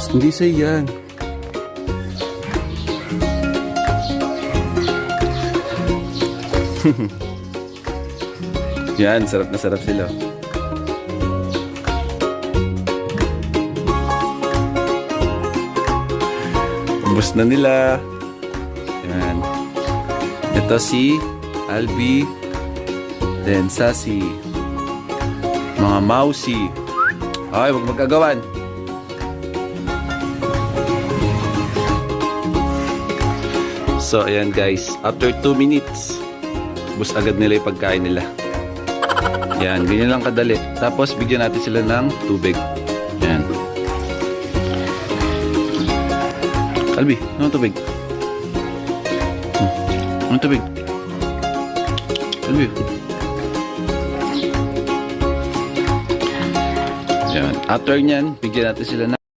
Hindi sa'yo yan. Yan, sarap na sarap sila. Ubus na nila. Yan. Ito si Albi. Then Sassy. Mga mousy. Ay, huwag magkagawan. So, ayan guys. After 2 minutes, ubus agad nila yung pagkain nila. Yan, ganyan lang kadali. Tapos, bigyan natin sila ng tubig. Yan. Albi, ano tubig? Ano tubig? Albi. Yan. After nyan, bigyan natin sila ng